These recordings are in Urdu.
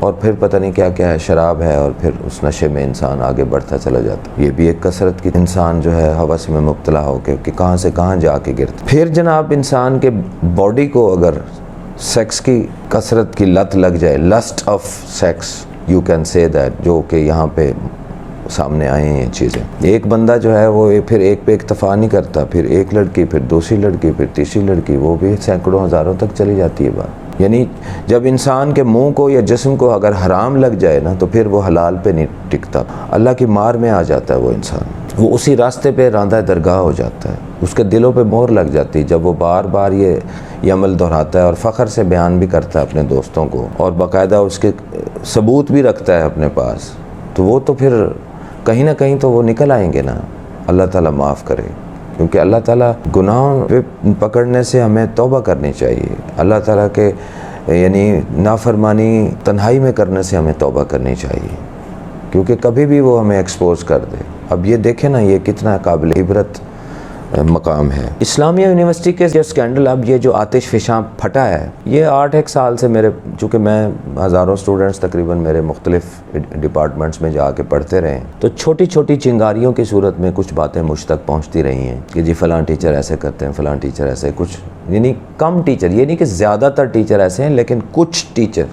اور پھر پتہ نہیں کیا کیا ہے، شراب ہے، اور پھر اس نشے میں انسان آگے بڑھتا چلا جاتا ہے۔ یہ بھی ایک کثرت کی انسان جو ہے ہوس میں مبتلا ہو کے کہ کہاں سے کہاں جا کے گرتا۔ پھر جناب انسان کے باڈی کو اگر سیکس کی کثرت کی لت لگ جائے، list of six you can say that, جو کہ یہاں پہ سامنے آئے ہیں یہ چیزیں۔ ایک بندہ جو ہے وہ پھر ایک پہ اکتفا نہیں کرتا، پھر ایک لڑکی، پھر دوسری لڑکی، پھر تیسری لڑکی، وہ بھی سینکڑوں ہزاروں تک چلی جاتی ہے بات۔ یعنی جب انسان کے منہ کو یا جسم کو اگر حرام لگ جائے نا تو پھر وہ حلال پہ نہیں ٹکتا، اللہ کی مار میں آ جاتا ہے وہ انسان، وہ اسی راستے پہ راندہ درگاہ ہو جاتا ہے، اس کے دلوں پہ مہر لگ جاتی ہے جب وہ بار بار یہ عمل دہراتا ہے اور فخر سے بیان بھی کرتا ہے اپنے دوستوں کو، اور باقاعدہ اس کے ثبوت بھی رکھتا ہے اپنے پاس، تو وہ تو پھر کہیں نہ کہیں تو وہ نکل آئیں گے نا۔ اللہ تعالیٰ معاف کرے، کیونکہ اللہ تعالیٰ گناہوں پہ پکڑنے سے ہمیں توبہ کرنی چاہیے، اللہ تعالیٰ کے یعنی نافرمانی تنہائی میں کرنے سے ہمیں توبہ کرنی چاہیے، کیونکہ کبھی بھی وہ ہمیں ایکسپوز کر دے۔ اب یہ دیکھیں نا، یہ کتنا قابل عبرت مقام ہے۔ اسلامیہ یونیورسٹی کے جو اسکینڈل، اب یہ جو آتش فشاں پھٹا ہے، یہ 8 سال سے میرے، چونکہ میں ہزاروں سٹوڈنٹس تقریباً میرے مختلف ڈپارٹمنٹس میں جا کے پڑھتے رہے ہیں، تو چھوٹی چھوٹی چنگاریوں کی صورت میں کچھ باتیں مجھ تک پہنچتی رہی ہیں کہ جی فلاں ٹیچر ایسے کرتے ہیں، فلاں ٹیچر ایسے، کچھ یعنی کم ٹیچر، یہ نہیں کہ زیادہ تر ٹیچر ایسے ہیں، لیکن کچھ ٹیچر،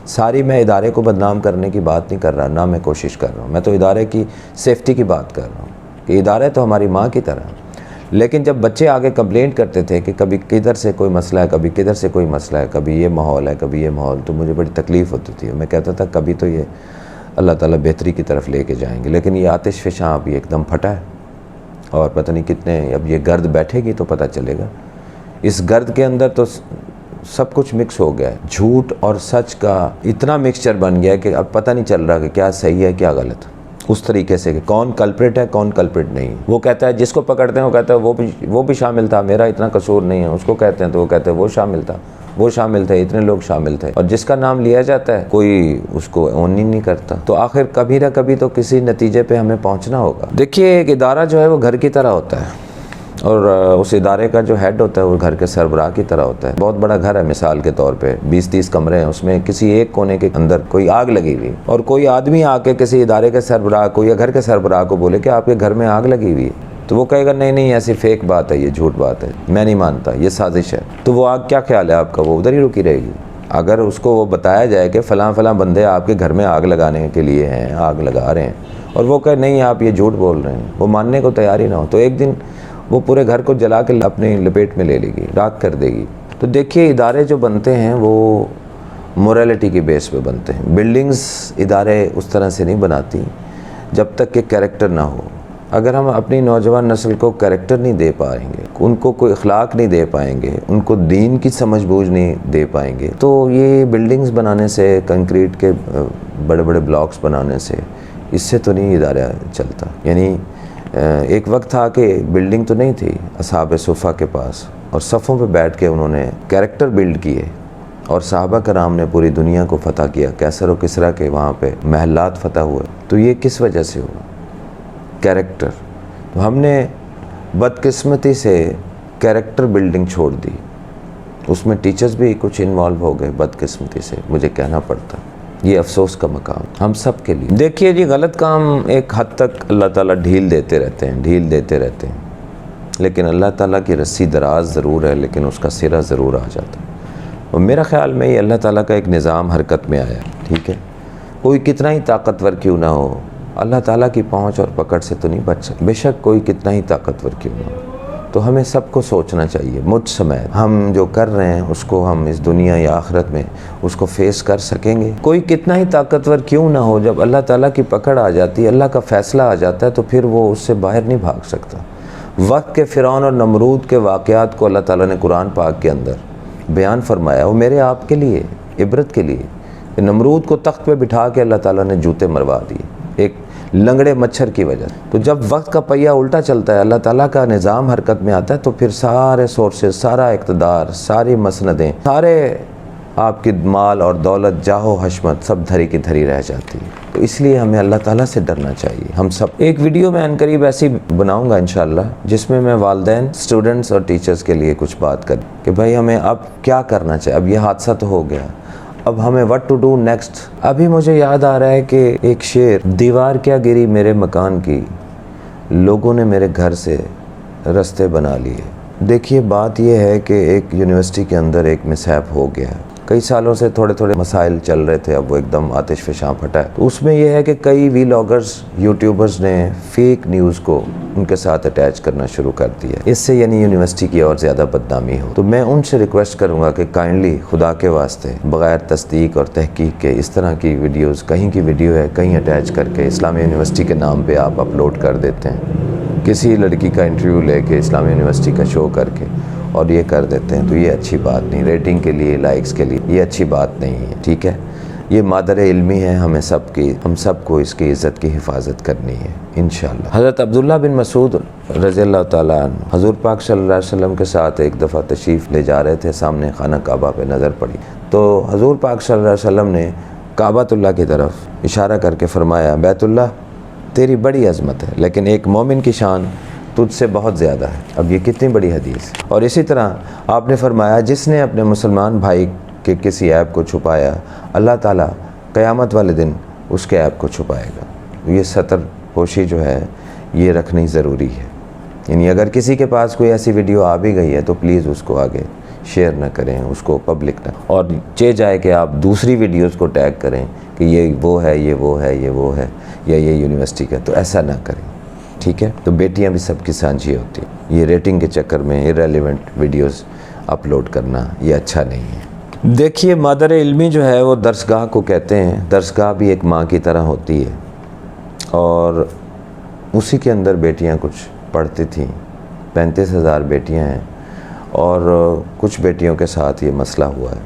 ساری میں ادارے کو بدنام کرنے کی بات نہیں کر رہا، نہ میں کوشش کر رہا ہوں، میں تو ادارے کی سیفٹی کی بات کر رہا ہوں کہ ادارے تو ہماری ماں کی طرح۔ لیکن جب بچے آگے کمپلینٹ کرتے تھے کہ کبھی کدھر سے کوئی مسئلہ ہے، کبھی کدھر سے کوئی مسئلہ ہے، کبھی یہ ماحول ہے، کبھی یہ ماحول، تو مجھے بڑی تکلیف ہوتی تھی، میں کہتا تھا کبھی تو یہ اللہ تعالیٰ بہتری کی طرف لے کے جائیں گے، لیکن یہ آتش فشاں اب یہ ایک دم پھٹا ہے، اور پتہ نہیں کتنے، اب یہ گرد بیٹھے گی تو پتہ چلے گا۔ اس گرد کے اندر تو سب کچھ مکس ہو گیا ہے، جھوٹ اور سچ کا اتنا مکسچر بن گیا ہے کہ اب پتہ نہیں چل رہا کہ کیا صحیح ہے کیا غلط، اس طریقے سے کہ کون کلپریٹ ہے کون کلپریٹ نہیں۔ وہ کہتا ہے، جس کو پکڑتے ہیں وہ کہتا ہے وہ بھی شامل تھا، میرا اتنا قصور نہیں ہے، اس کو کہتے ہیں تو وہ کہتے ہیں وہ شامل تھا، وہ شامل تھے، اتنے لوگ شامل تھے، اور جس کا نام لیا جاتا ہے کوئی اس کو اون ہی نہیں کرتا۔ تو آخر کبھی نہ کبھی تو کسی نتیجے پہ ہمیں پہنچنا ہوگا۔ دیکھیے ایک ادارہ جو ہے وہ گھر کی طرح ہوتا ہے، اور اس ادارے کا جو ہیڈ ہوتا ہے وہ گھر کے سربراہ کی طرح ہوتا ہے۔ بہت بڑا گھر ہے مثال کے طور پہ، 20-30 کمرے ہیں، اس میں کسی ایک کونے کے اندر کوئی آگ لگی ہوئی، اور کوئی آدمی آ کے کسی ادارے کے سربراہ کو یا گھر کے سربراہ کو بولے کہ آپ کے گھر میں آگ لگی ہوئی ہے، تو وہ کہے گا نہیں ایسی فیک بات ہے، یہ جھوٹ بات ہے، میں نہیں مانتا، یہ سازش ہے۔ تو وہ آگ کیا خیال ہے آپ کا، وہ ادھر ہی رکی رہے گی۔ اگر اس کو وہ بتایا جائے کہ فلاں فلاں بندے آپ کے گھر میں آگ لگانے کے لیے ہیں، آگ لگا رہے ہیں، اور وہ کہے نہیں آپ یہ جھوٹ بول رہے ہیں، وہ ماننے کو تیار ہی نہ ہو، تو ایک دن وہ پورے گھر کو جلا کے اپنی لپیٹ میں لے لے گی، راکھ کر دے گی۔ تو دیکھیے ادارے جو بنتے ہیں وہ موریلٹی کی بیس پہ بنتے ہیں، بلڈنگز ادارے اس طرح سے نہیں بناتی جب تک کہ کریکٹر نہ ہو۔ اگر ہم اپنی نوجوان نسل کو کریکٹر نہیں دے پائیں گے، ان کو کوئی اخلاق نہیں دے پائیں گے، ان کو دین کی سمجھ بوجھ نہیں دے پائیں گے، تو یہ بلڈنگز بنانے سے، کنکریٹ کے بڑے بڑے بلاکس بنانے سے، اس سے تو نہیں ادارہ چلتا۔ یعنی ایک وقت تھا کہ بلڈنگ تو نہیں تھی اصحاب صفہ کے پاس، اور صفوں پہ بیٹھ کے انہوں نے کریکٹر بلڈ کیے، اور صحابہ کرام نے پوری دنیا کو فتح کیا، کیسر و کسریٰ کے وہاں پہ محلات فتح ہوئے۔ تو یہ کس وجہ سے ہوا؟ کریکٹر۔ تو ہم نے بدقسمتی سے کریکٹر بلڈنگ چھوڑ دی، اس میں ٹیچرز بھی کچھ انوالو ہو گئے بدقسمتی سے، مجھے کہنا پڑتا۔ یہ افسوس کا مقام ہم سب کے لیے۔ دیکھیے جی غلط کام ایک حد تک اللہ تعالیٰ ڈھیل دیتے رہتے ہیں، لیکن اللہ تعالیٰ کی رسی دراز ضرور ہے، لیکن اس کا سرا ضرور آ جاتا ہے۔ اور میرا خیال میں یہ اللہ تعالیٰ کا ایک نظام حرکت میں آیا، ٹھیک ہے، کوئی کتنا ہی طاقتور کیوں نہ ہو، اللہ تعالیٰ کی پہنچ اور پکڑ سے تو نہیں بچ سکتا، بے شک کوئی کتنا ہی طاقتور کیوں نہ ہو۔ تو ہمیں سب کو سوچنا چاہیے، مجھ سمیت، ہم جو کر رہے ہیں اس کو ہم اس دنیا یا آخرت میں اس کو فیس کر سکیں گے۔ کوئی کتنا ہی طاقتور کیوں نہ ہو، جب اللہ تعالیٰ کی پکڑ آ جاتی ہے، اللہ کا فیصلہ آ جاتا ہے، تو پھر وہ اس سے باہر نہیں بھاگ سکتا۔ وقت کے فرعون اور نمرود کے واقعات کو اللہ تعالیٰ نے قرآن پاک کے اندر بیان فرمایا، وہ میرے آپ کے لیے عبرت کے لیے، کہ نمرود کو تخت پہ بٹھا کے اللہ تعالیٰ نے جوتے مروا دیے ایک لنگڑے مچھر کی وجہ سے۔ تو جب وقت کا پہیہ الٹا چلتا ہے، اللہ تعالیٰ کا نظام حرکت میں آتا ہے، تو پھر سارے سورسز، سارا اقتدار، ساری مسندیں، سارے آپ کی مال اور دولت، جاہ و حشمت، سب دھری کی دھری رہ جاتی ہے۔ تو اس لیے ہمیں اللہ تعالیٰ سے ڈرنا چاہیے ہم سب۔ ایک ویڈیو میں عنقریب ایسی بناؤں گا انشاءاللہ، جس میں میں والدین، اسٹوڈنٹس اور ٹیچرز کے لیے کچھ بات کروں کہ بھائی ہمیں اب کیا کرنا چاہیے۔ اب یہ حادثہ تو ہو گیا، اب ہمیں what to do next. ابھی مجھے یاد آ رہا ہے کہ ایک شعر، دیوار کیا گری میرے مکان کی، لوگوں نے میرے گھر سے رستے بنا لیے. دیکھیے بات یہ ہے کہ ایک یونیورسٹی کے اندر ایک مسہپ ہو گیا ہے. کئی سالوں سے تھوڑے تھوڑے مسائل چل رہے تھے، اب وہ ایک دم آتش فشاں پھٹا ہے. اس میں یہ ہے کہ کئی ویلاگرز، یوٹیوبرز نے فیک نیوز کو ان کے ساتھ اٹیچ کرنا شروع کر دیا. اس سے یعنی یونیورسٹی کی اور زیادہ بدنامی ہو. تو میں ان سے ریکویسٹ کروں گا کہ کائنڈلی خدا کے واسطے بغیر تصدیق اور تحقیق کے اس طرح کی ویڈیوز، کہیں کی ویڈیو ہے کہیں اٹیچ کر کے اسلامیہ یونیورسٹی کے نام پہ آپ اپلوڈ کر دیتے ہیں، کسی لڑکی کا انٹرویو لے کے اسلامیہ یونیورسٹی کا شو کر کے اور یہ کر دیتے ہیں، تو یہ اچھی بات نہیں. ریٹنگ کے لیے، لائکس کے لیے یہ اچھی بات نہیں ہے. ٹھیک ہے، یہ مادر علمی ہے، ہم سب کو اس کی عزت کی حفاظت کرنی ہے انشاءاللہ. حضرت عبداللہ بن مسعود رضی اللہ تعالیٰ عنہ حضور پاک صلی اللہ علیہ وسلم کے ساتھ ایک دفعہ تشریف لے جا رہے تھے. سامنے خانہ کعبہ پہ نظر پڑی تو حضور پاک صلی اللہ علیہ وسلم نے کعبۃ اللہ کی طرف اشارہ کر کے فرمایا، بیت اللہ تیری بڑی عظمت ہے لیکن ایک مومن کی شان تجھ سے بہت زیادہ ہے. اب یہ کتنی بڑی حدیث ہے. اور اسی طرح آپ نے فرمایا، جس نے اپنے مسلمان بھائی کے کسی عیب کو چھپایا، اللہ تعالیٰ قیامت والے دن اس کے عیب کو چھپائے گا. یہ ستر پوشی جو ہے یہ رکھنی ضروری ہے. یعنی اگر کسی کے پاس کوئی ایسی ویڈیو آ بھی گئی ہے تو پلیز اس کو آگے شیئر نہ کریں، اس کو پبلک نہ، اور چاہے جائے کہ آپ دوسری ویڈیوز کو ٹیگ کریں کہ یہ وہ ہے، یہ وہ ہے، یہ وہ ہے، یا یہ یونیورسٹی کا، تو ایسا نہ کریں. ٹھیک ہے، تو بیٹیاں بھی سب کی سانجھی ہوتی ہیں. یہ ریٹنگ کے چکر میں ایرریلیونٹ ویڈیوز اپلوڈ کرنا یہ اچھا نہیں ہے. دیکھیے مادر علمی جو ہے وہ درسگاہ کو کہتے ہیں. درسگاہ بھی ایک ماں کی طرح ہوتی ہے اور اسی کے اندر بیٹیاں کچھ پڑھتی تھیں. 35,000 بیٹیاں ہیں اور کچھ بیٹیوں کے ساتھ یہ مسئلہ ہوا ہے.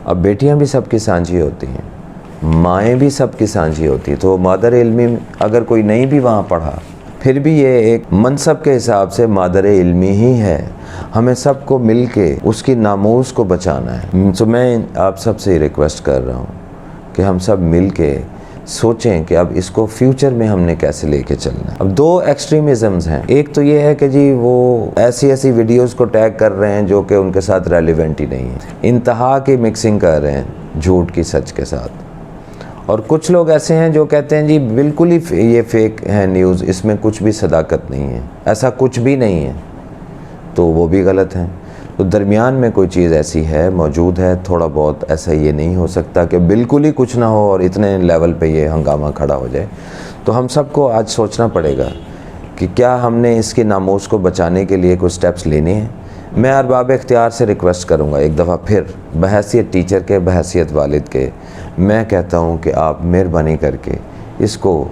اب بیٹیاں بھی سب کی سانجھی ہوتی ہیں، مائیں بھی سب کی سانجھی ہوتی ہیں. تو مادر علمی اگر کوئی نہیں بھی وہاں پڑھا، پھر بھی یہ ایک منصب کے حساب سے مادر علمی ہی ہے. ہمیں سب کو مل کے اس کی ناموس کو بچانا ہے. تو میں آپ سب سے ریکویسٹ کر رہا ہوں کہ ہم سب مل کے سوچیں کہ اب اس کو فیوچر میں ہم نے کیسے لے کے چلنا ہے. اب دو ایکسٹریمزمز ہیں. ایک تو یہ ہے کہ جی وہ ایسی ویڈیوز کو ٹیگ کر رہے ہیں جو کہ ان کے ساتھ ریلیونٹ ہی نہیں ہے، انتہا کی مکسنگ کر رہے ہیں جھوٹ کی سچ کے ساتھ. اور کچھ لوگ ایسے ہیں جو کہتے ہیں جی بالکل ہی یہ فیک ہے نیوز، اس میں کچھ بھی صداقت نہیں ہے، ایسا کچھ بھی نہیں ہے، تو وہ بھی غلط ہیں. تو درمیان میں کوئی چیز ایسی ہے، موجود ہے تھوڑا بہت. ایسا یہ نہیں ہو سکتا کہ بالکل ہی کچھ نہ ہو اور اتنے لیول پہ یہ ہنگامہ کھڑا ہو جائے. تو ہم سب کو آج سوچنا پڑے گا کہ کیا ہم نے اس کی ناموس کو بچانے کے لیے کوئی سٹیپس لینے ہیں. میں ارباب اختیار سے ریکویسٹ کروں گا ایک دفعہ پھر، بحیثیت ٹیچر کے، بحیثیت والد کے، میں کہتا ہوں کہ آپ مہربانی کر کے اس کو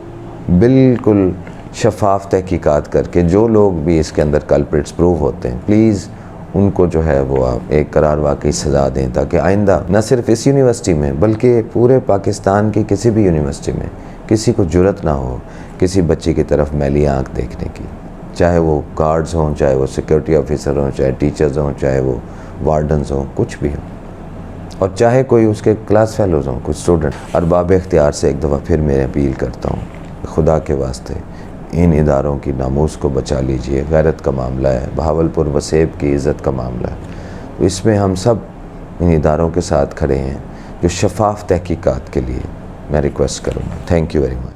بالکل شفاف تحقیقات کر کے جو لوگ بھی اس کے اندر کلپریٹس پروو ہوتے ہیں، پلیز ان کو جو ہے وہ آپ ایک قرار واقعی سزا دیں، تاکہ آئندہ نہ صرف اس یونیورسٹی میں بلکہ پورے پاکستان کی کسی بھی یونیورسٹی میں کسی کو جرت نہ ہو کسی بچے کی طرف میلی آنکھ دیکھنے کی، چاہے وہ گارڈز ہوں، چاہے وہ سیکورٹی آفیسر ہوں، چاہے ٹیچرز ہوں، چاہے وہ وارڈنز ہوں، کچھ بھی ہوں، اور چاہے کوئی اس کے کلاس فیلوز ہوں، کچھ اسٹوڈنٹ. ارباب اختیار سے ایک دفعہ پھر میں اپیل کرتا ہوں، خدا کے واسطے ان اداروں کی ناموس کو بچا لیجئے. غیرت کا معاملہ ہے، بہاولپور وسیب کی عزت کا معاملہ ہے. تو اس میں ہم سب ان اداروں کے ساتھ کھڑے ہیں جو شفاف تحقیقات کے لیے میں ریکویسٹ کروں گا. Thank you very much.